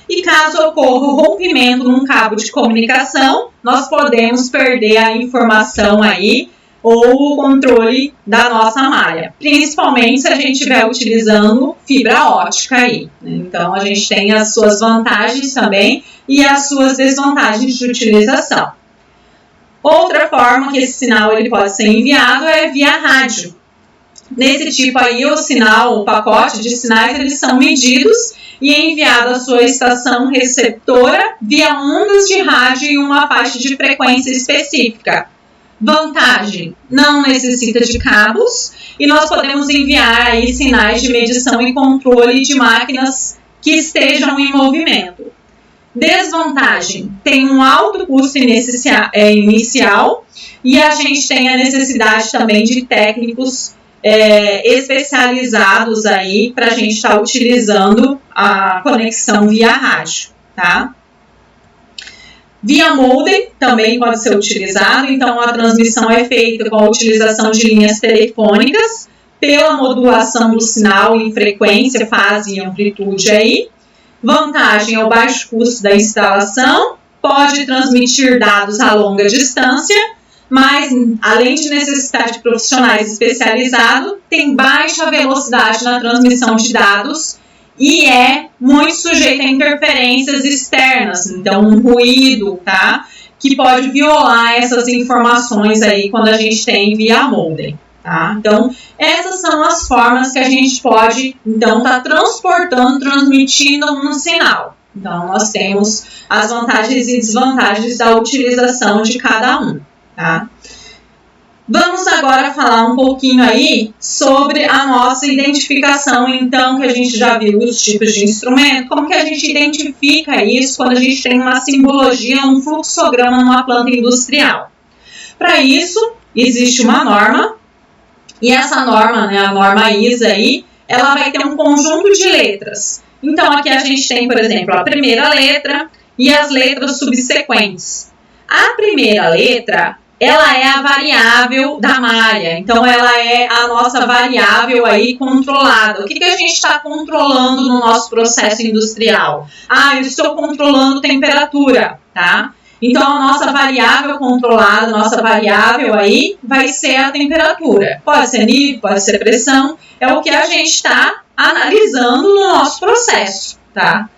E caso ocorra o rompimento num cabo de comunicação, nós podemos perder a informação aí ou o controle da nossa malha, principalmente se a gente estiver utilizando fibra ótica aí. Então, a gente tem as suas vantagens também e as suas desvantagens de utilização. Outra forma que esse sinal ele pode ser enviado é via rádio. Nesse tipo aí, o sinal, o pacote de sinais, eles são medidos e é enviado à sua estação receptora via ondas de rádio em uma faixa de frequência específica. Vantagem, não necessita de cabos e nós podemos enviar aí sinais de medição e controle de máquinas que estejam em movimento. Desvantagem, tem um alto custo inicial e a gente tem a necessidade também de técnicos especializados aí para a gente estar utilizando a conexão via rádio, tá? Via modem também pode ser utilizado, então a transmissão é feita com a utilização de linhas telefônicas pela modulação do sinal em frequência, fase e amplitude aí. Vantagem é o baixo custo da instalação, pode transmitir dados a longa distância, mas além de necessitar de profissionais especializados, tem baixa velocidade na transmissão de dados e é muito sujeito a interferências externas, então um ruído, tá? Que pode violar essas informações aí quando a gente tem via modem, tá? Então, essas são as formas que a gente pode, então, estar transportando, transmitindo um sinal. Então, nós temos as vantagens e desvantagens da utilização de cada um, tá? Vamos agora falar um pouquinho aí sobre a nossa identificação, então, que a gente já viu os tipos de instrumento, como que a gente identifica isso quando a gente tem uma simbologia, um fluxograma numa planta industrial. Para isso, existe uma norma, e essa norma, né, a norma ISA aí, ela vai ter um conjunto de letras. Então, aqui a gente tem, por exemplo, a primeira letra e as letras subsequentes. A primeira letra, ela é a variável da malha, então ela é a nossa variável aí controlada. O que a gente está controlando no nosso processo industrial? Ah, eu estou controlando temperatura, tá? Então a nossa variável controlada, nossa variável aí vai ser a temperatura. Pode ser nível, pode ser pressão, é o que a gente está analisando no nosso processo, tá?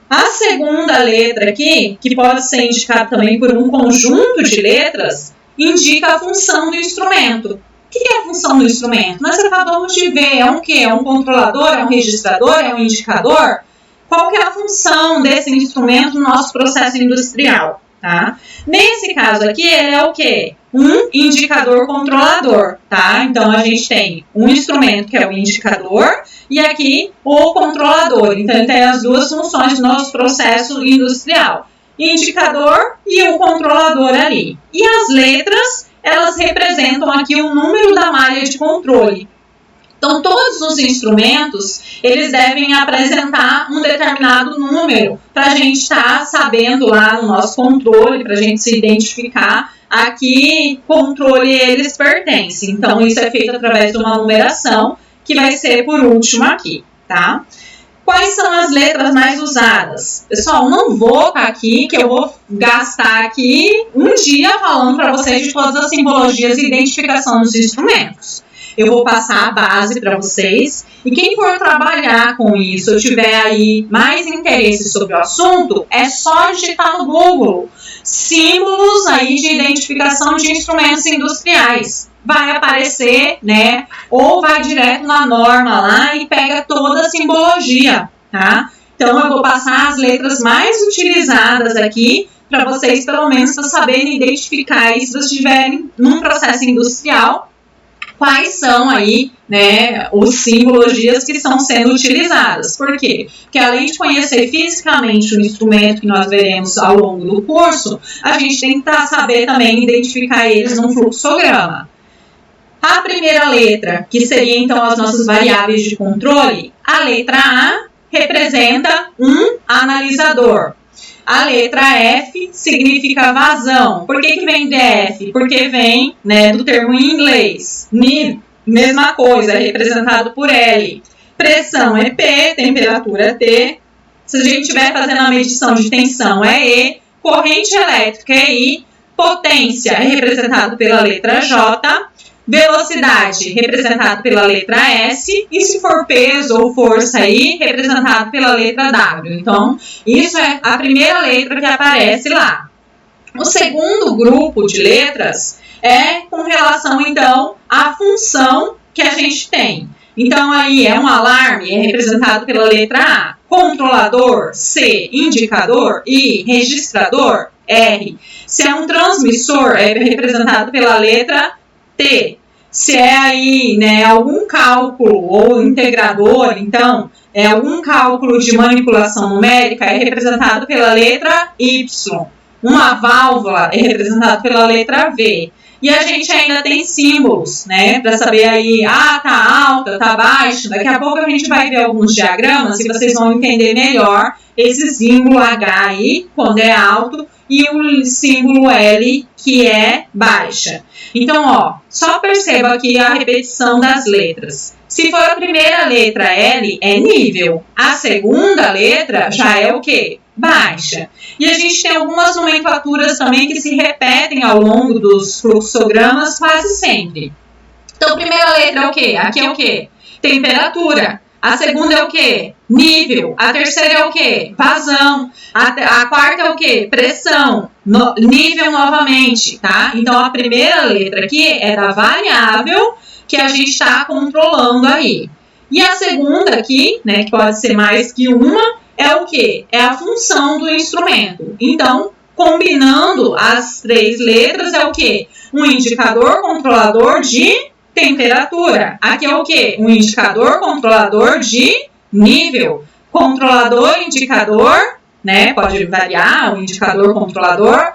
A segunda letra aqui, que pode ser indicada também por um conjunto de letras, indica a função do instrumento. O que é a função do instrumento? Nós acabamos de ver, é um quê? É um controlador, é um registrador, é um indicador? Qual que é a função desse instrumento no nosso processo industrial? Tá? Nesse caso aqui, ele é o quê? Um indicador controlador, tá? Então, a gente tem um instrumento que é o indicador e aqui o controlador. Então, ele tem as duas funções do nosso processo industrial. Indicador e o controlador ali. E as letras, elas representam aqui o número da malha de controle. Então, todos os instrumentos, eles devem apresentar um determinado número para a gente estar sabendo lá no nosso controle, para a gente se identificar a que controle eles pertencem. Então, isso é feito através de uma numeração, que vai ser por último aqui, tá? Quais são as letras mais usadas? Pessoal, não vou estar aqui, que eu vou gastar aqui um dia falando para vocês de todas as simbologias e identificação dos instrumentos. Eu vou passar a base para vocês e quem for trabalhar com isso, ou tiver aí mais interesse sobre o assunto, é só digitar no Google símbolos aí de identificação de instrumentos industriais. Vai aparecer, né? Ou vai direto na norma lá e pega toda a simbologia, tá? Então, eu vou passar as letras mais utilizadas aqui para vocês, pelo menos, saberem identificar isso se estiverem num processo industrial. Quais são aí, né, os simbologias que estão sendo utilizadas. Por quê? Porque além de conhecer fisicamente o instrumento que nós veremos ao longo do curso, a gente tem que saber também identificar eles num fluxograma. A primeira letra, que seria então as nossas variáveis de controle, a letra A representa um analisador. A letra F significa vazão. Por que vem de F? Porque vem, né, do termo em inglês. Mesma coisa, é representado por L. Pressão é P, temperatura é T. Se a gente estiver fazendo a medição de tensão é E, corrente elétrica é I, potência é representado pela letra J, velocidade representado pela letra S, e se for peso ou força aí, representado pela letra W. Então, isso é a primeira letra que aparece lá. O segundo grupo de letras é com relação, então, à função que a gente tem. Então, aí é um alarme, é representado pela letra A, controlador, C, indicador, I, registrador, R. Se é um transmissor, é representado pela letra T. Se é aí, né, algum cálculo ou integrador, então, é algum cálculo de manipulação numérica, é representado pela letra Y. Uma válvula é representada pela letra V. E a gente ainda tem símbolos, né, para saber aí, tá alta, tá baixa. Daqui a pouco a gente vai ver alguns diagramas e vocês vão entender melhor esse símbolo H aí, quando é alto, e o símbolo L, que é baixa. Então, ó, só perceba aqui a repetição das letras. Se for a primeira letra L, é nível. A segunda letra já é o quê? Baixa. E a gente tem algumas nomenclaturas também que se repetem ao longo dos fluxogramas quase sempre. Então, a primeira letra é o quê? Aqui é o quê? Temperatura. A segunda é o quê? Nível. A terceira é o quê? Vazão. A quarta é o quê? Pressão. Nível novamente, tá? Então, a primeira letra aqui é da variável que a gente está controlando aí. E a segunda aqui, né, que pode ser mais que uma, é o quê? É a função do instrumento. Então, combinando as três letras é o quê? Um indicador controlador de temperatura. Aqui é o quê? Um indicador controlador de nível. Controlador, indicador, né? Pode variar, um indicador controlador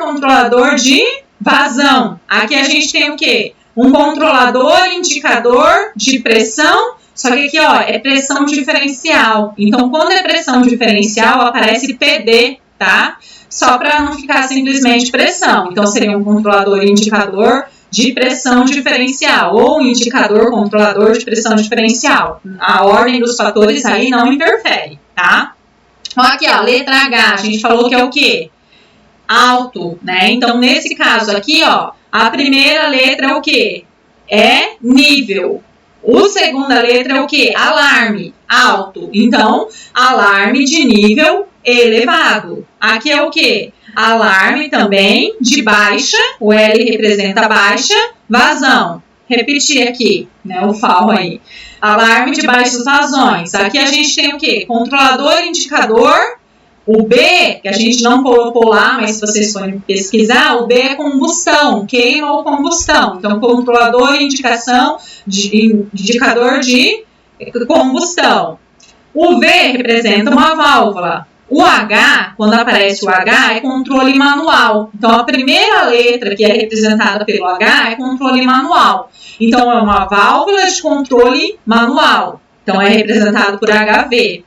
controlador de vazão. Aqui a gente tem o quê? Um controlador indicador de pressão, só que aqui, ó, é pressão diferencial. Então, quando é pressão diferencial, aparece PD, tá? Só para não ficar simplesmente pressão. Então, seria um controlador indicador de pressão diferencial ou indicador controlador de pressão diferencial. A ordem dos fatores aí não interfere, tá? Então, aqui, ó, letra H, a gente falou que é o quê? Alto, né? Então, nesse caso aqui, ó, a primeira letra é o quê? É nível. A segunda letra é o quê? Alarme, alto. Então, alarme de nível elevado. Aqui é o quê? Alarme também de baixa, o L representa baixa, vazão. Repetir aqui, né, o FAL aí. Alarme de baixas vazões. Aqui a gente tem o quê? Controlador indicador. O B, que a gente não colocou lá, mas se vocês forem pesquisar, o B é combustão, queima ou combustão. Então, controlador e indicador de combustão. O V representa uma válvula. O H, quando aparece o H, é controle manual. Então, a primeira letra que é representada pelo H é controle manual. Então, é uma válvula de controle manual. Então, é representado por HV.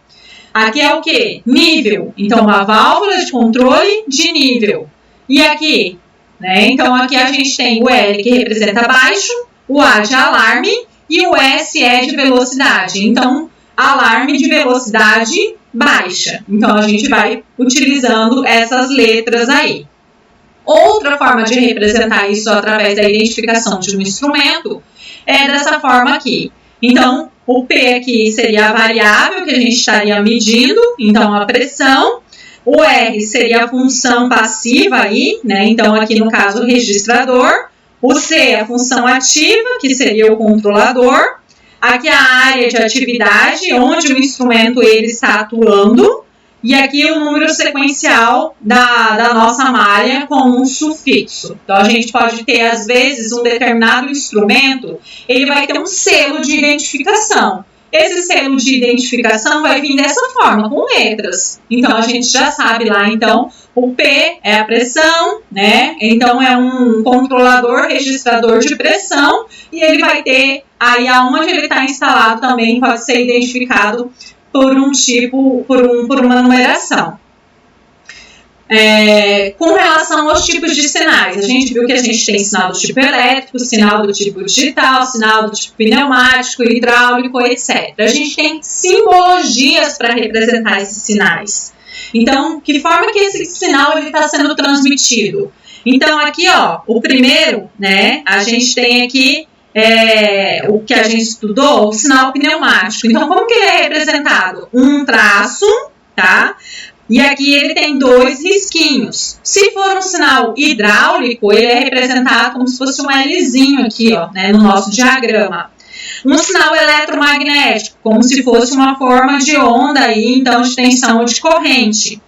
Aqui é o quê? Nível. Então, uma válvula de controle de nível. E aqui, né? Então, aqui a gente tem o L, que representa baixo, o A de alarme e o S é de velocidade. Então, alarme de velocidade baixa. Então, a gente vai utilizando essas letras aí. Outra forma de representar isso através da identificação de um instrumento é dessa forma aqui. Então, o P aqui seria a variável que a gente estaria medindo, então a pressão. O R seria a função passiva aí, né? Então, aqui no caso, o registrador. O C é a função ativa, que seria o controlador. Aqui a área de atividade, onde o instrumento ele está atuando. E aqui o número sequencial da nossa malha com um sufixo. Então, a gente pode ter, às vezes, um determinado instrumento, ele vai ter um selo de identificação. Esse selo de identificação vai vir dessa forma, com letras. Então, a gente já sabe lá, então, o P é a pressão, né? Então, é um controlador, registrador de pressão, e ele vai ter, aí aonde ele está instalado também, pode ser identificado por um tipo, por uma numeração. Com relação aos tipos de sinais, a gente viu que a gente tem sinal do tipo elétrico, sinal do tipo digital, sinal do tipo pneumático, hidráulico, etc. A gente tem simbologias para representar esses sinais. Então, que forma que esse sinal está sendo transmitido? Então, aqui, ó, o primeiro, né, a gente tem aqui o que a gente estudou, o sinal pneumático. Então, como que ele é representado? Um traço, tá? E aqui ele tem 2 risquinhos. Se for um sinal hidráulico, ele é representado como se fosse um Lzinho aqui, ó, né, no nosso diagrama. Um sinal eletromagnético, como se fosse uma forma de onda aí, então de tensão ou de corrente.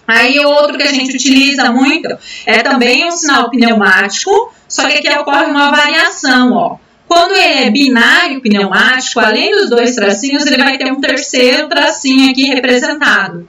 Aí outro que a gente utiliza muito é também um sinal pneumático, só que aqui ocorre uma variação, ó. Quando ele é binário pneumático, além dos 2 tracinhos, ele vai ter um terceiro tracinho aqui representado,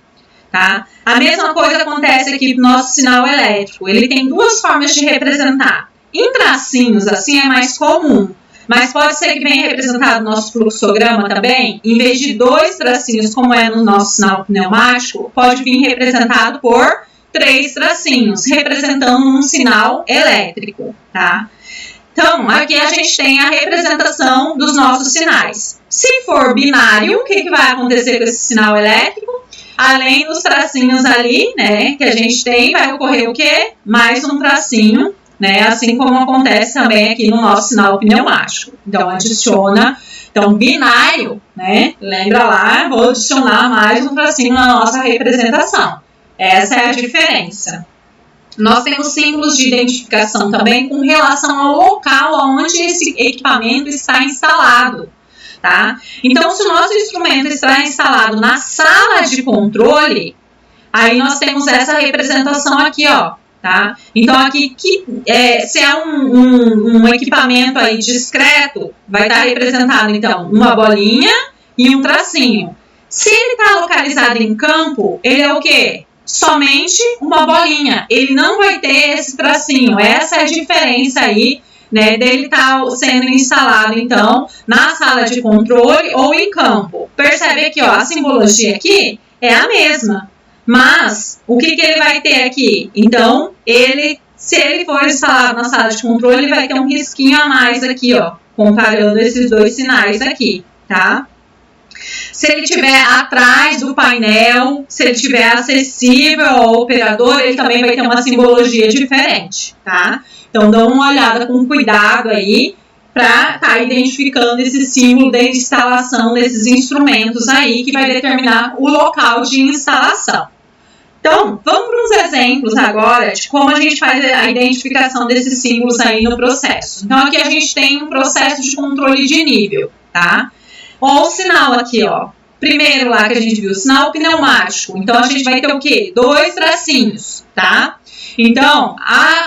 tá? A mesma coisa acontece aqui no nosso sinal elétrico. Ele tem 2 formas de representar. Em tracinhos, assim, é mais comum. Mas pode ser que venha representado no nosso fluxograma também, em vez de 2 tracinhos, como é no nosso sinal pneumático, pode vir representado por 3 tracinhos, representando um sinal elétrico, tá? Então, aqui a gente tem a representação dos nossos sinais. Se for binário, o que vai acontecer com esse sinal elétrico? Além dos tracinhos ali, né, que a gente tem, vai ocorrer o quê? Mais um tracinho, né, assim como acontece também aqui no nosso sinal pneumático. Então, adiciona, então, binário, né, lembra lá, vou adicionar mais um tracinho na nossa representação. Essa é a diferença. Nós temos símbolos de identificação também com relação ao local onde esse equipamento está instalado, tá? Então, se o nosso instrumento está instalado na sala de controle, aí nós temos essa representação aqui, ó. Tá? Então, aqui, se é um equipamento aí discreto, vai estar representado, então, uma bolinha e um tracinho. Se ele está localizado em campo, ele é o quê? Somente uma bolinha. Ele não vai ter esse tracinho. Essa é a diferença aí, né, dele estar sendo instalado, então, na sala de controle ou em campo. Percebe aqui, ó, a simbologia aqui é a mesma. Mas, o que ele vai ter aqui? Então, se ele for instalado na sala de controle, ele vai ter um risquinho a mais aqui, ó, comparando esses 2 sinais aqui, tá? Se ele estiver atrás do painel, se ele estiver acessível ao operador, ele também vai ter uma simbologia diferente, tá? Então, dá uma olhada com cuidado aí para estar identificando esse símbolo de instalação desses instrumentos aí, que vai determinar o local de instalação. Então, vamos para uns exemplos agora de como a gente faz a identificação desses símbolos aí no processo. Então, aqui a gente tem um processo de controle de nível, tá? Ó, o sinal aqui, ó. Primeiro lá que a gente viu, o sinal pneumático. Então, a gente vai ter o quê? 2 tracinhos, tá? Então,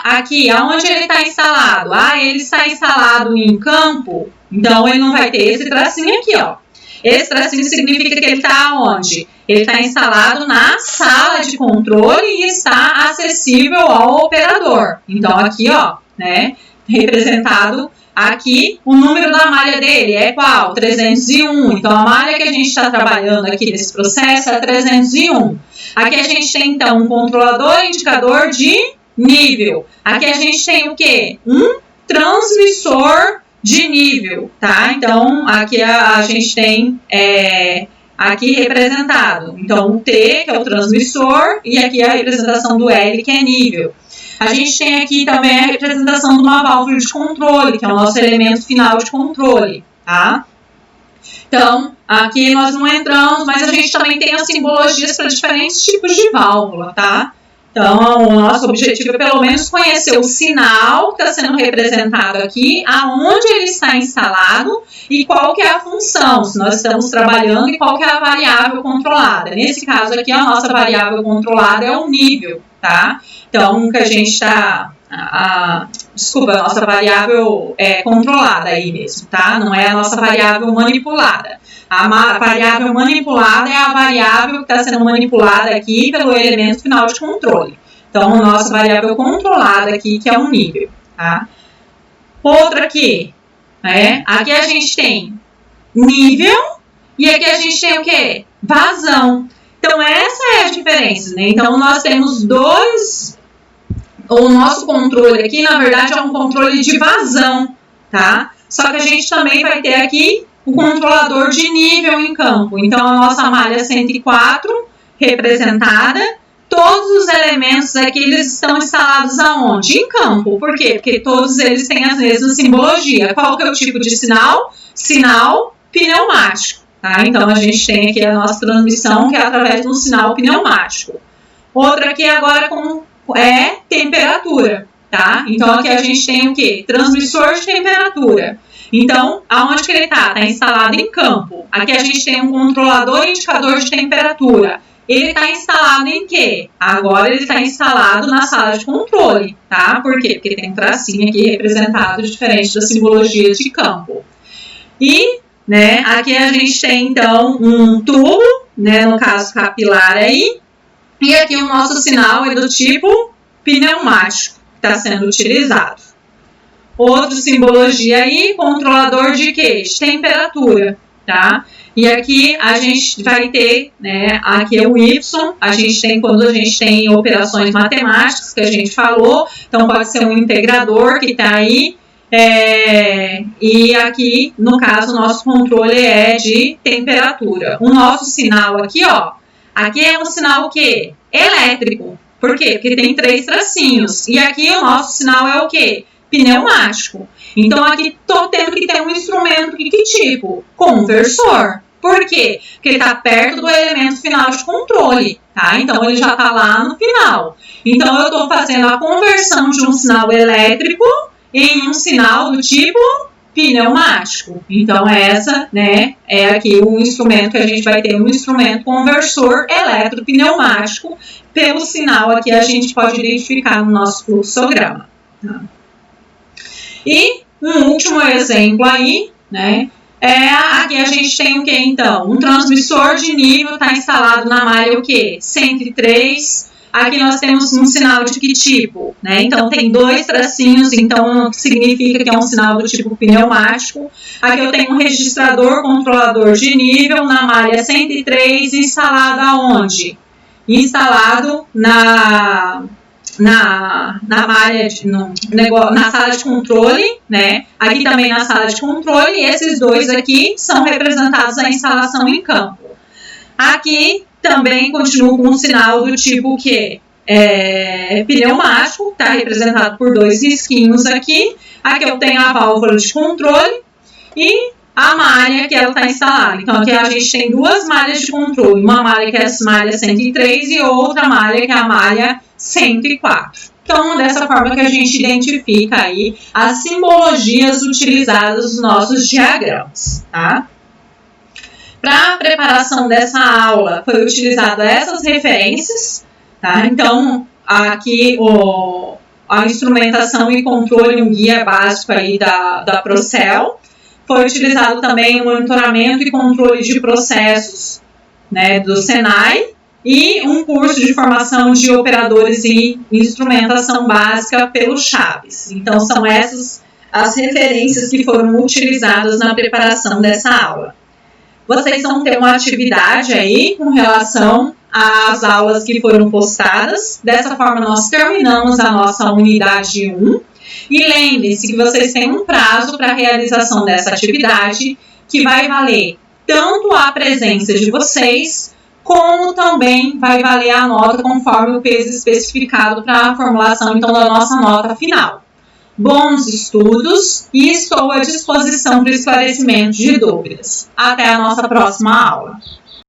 aqui, aonde ele está instalado? Ele está instalado em campo, então ele não vai ter esse tracinho aqui, ó. Esse tracinho significa que ele está onde? Ele está instalado na sala de controle e está acessível ao operador. Então, aqui, ó, né, representado aqui, o número da malha dele é qual? 301. Então, a malha que a gente está trabalhando aqui nesse processo é 301. Aqui a gente tem, então, um controlador indicador de nível. Aqui a gente tem o quê? Um transmissor de nível, tá? Então, aqui a gente tem aqui representado. Então, o T, que é o transmissor, e aqui a representação do L, que é nível. A gente tem aqui também a representação de uma válvula de controle, que é o nosso elemento final de controle, tá? Então, aqui nós não entramos, mas a gente também tem as simbologias para diferentes tipos de válvula, tá? Então, o nosso objetivo é pelo menos conhecer o sinal que está sendo representado aqui, aonde ele está instalado e qual que é a função, se nós estamos trabalhando e qual que é a variável controlada. Nesse caso aqui, a nossa variável controlada é o nível, tá? Então, que a gente está... desculpa, a nossa variável é controlada aí mesmo, tá? Não é a nossa variável manipulada. A variável manipulada é a variável que está sendo manipulada aqui pelo elemento final de controle. Então, a nossa variável controlada aqui, que é o nível, tá? Outra aqui, né? Aqui a gente tem nível e aqui a gente tem o quê? Vazão. Então, essa é a diferença, né? Então, nós temos dois... O nosso controle aqui, na verdade, é um controle de vazão, tá? Só que a gente também vai ter aqui o controlador de nível em campo. Então, a nossa malha 104 representada. Todos os elementos aqui, eles estão instalados aonde? Em campo. Por quê? Porque todos eles têm a mesma simbologia. Qual que é o tipo de sinal? Sinal pneumático. Tá? Então, a gente tem aqui a nossa transmissão, que é através de um sinal pneumático. Outro aqui agora é temperatura. Tá? Então, aqui a gente tem o quê? Transmissor de temperatura. Então, aonde que ele está? Está instalado em campo. Aqui a gente tem um controlador e indicador de temperatura. Ele está instalado em quê? Agora ele está instalado na sala de controle, tá? Por quê? Porque tem um tracinho aqui representado diferente da simbologia de campo. E, né, aqui a gente tem, então, um tubo, né, no caso capilar aí. E aqui o nosso sinal é do tipo pneumático, que está sendo utilizado. Outra simbologia aí, controlador de quê? De temperatura, tá? E aqui a gente vai ter, né, aqui é o Y, a gente tem quando a gente tem operações matemáticas que a gente falou, então pode ser um integrador que está aí, e aqui, no caso, o nosso controle é de temperatura. O nosso sinal aqui, ó, aqui é um sinal o quê? Elétrico. Por quê? Porque tem 3 tracinhos. E aqui o nosso sinal é o quê? Pneumático. Então, aqui estou tendo que ter um instrumento de que tipo? Conversor. Por quê? Porque ele está perto do elemento final de controle, tá? Então, ele já está lá no final. Então, eu estou fazendo a conversão de um sinal elétrico em um sinal do tipo pneumático. Então, essa, né, é aqui o instrumento que a gente vai ter, um instrumento conversor eletropneumático. Pelo sinal aqui, a gente pode identificar no nosso fluxograma. Tá? E um último exemplo aí, né? Aqui a gente tem o que então? Um transmissor de nível está instalado na malha o que? 103. Aqui nós temos um sinal de que tipo? Né? Então tem 2 tracinhos, então significa que é um sinal do tipo pneumático. Aqui eu tenho um registrador, controlador de nível na malha 103, instalado aonde? Instalado na malha, na sala de controle, né? Aqui também na sala de controle, e esses 2 aqui são representados a instalação em campo. Aqui também continuo com um sinal do tipo que pneumático, está representado por 2 risquinhos aqui. Aqui eu tenho a válvula de controle e a malha que ela está instalada. Então, aqui a gente tem 2 malhas de controle. Uma malha que é a malha 103 e outra malha que é a malha 104. Então, dessa forma que a gente identifica aí as simbologias utilizadas nos nossos diagramas, tá? Para a preparação dessa aula, foi utilizada essas referências, tá? Então, aqui a instrumentação e controle, um guia básico aí da Procel. Foi utilizado também o monitoramento e controle de processos, né, do Senai e um curso de formação de operadores e instrumentação básica pelo Chaves. Então, são essas as referências que foram utilizadas na preparação dessa aula. Vocês vão ter uma atividade aí com relação às aulas que foram postadas. Dessa forma, nós terminamos a nossa unidade 1. E lembre-se que vocês têm um prazo para a realização dessa atividade, que vai valer tanto a presença de vocês, como também vai valer a nota conforme o peso especificado para a formulação, então, da nossa nota final. Bons estudos e estou à disposição para esclarecimento de dúvidas. Até a nossa próxima aula.